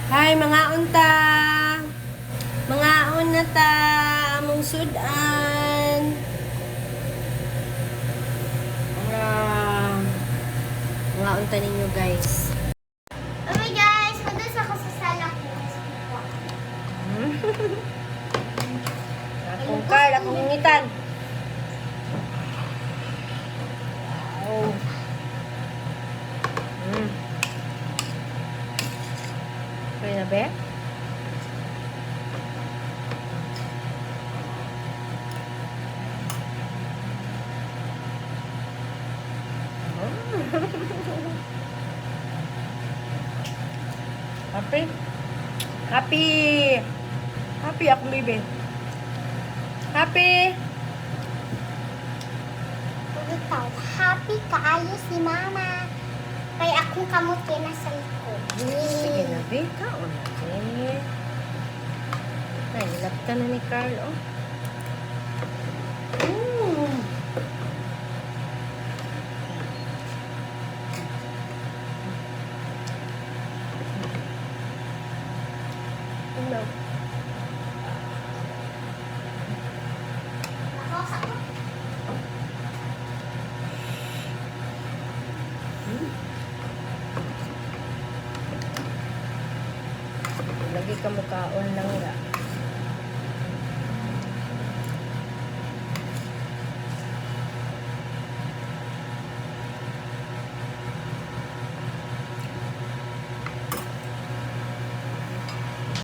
Hi mga unta. Mga unata among sudan. Mga unta ninyo guys. Oh my guys, madas ako sa sala ko. Akong card, akong ngitan. Wow. Okay na ba? Happy? Happy! Happy akong baby. Happy! Ikaw, happy kaayo si mama. Kaya akong kamuti na sa likod. Sige na, be. Kaon na, be. Ay, nilapta na ni Carl, oh. No. Ako sa ko. Lagi ka mukhaon lang ga.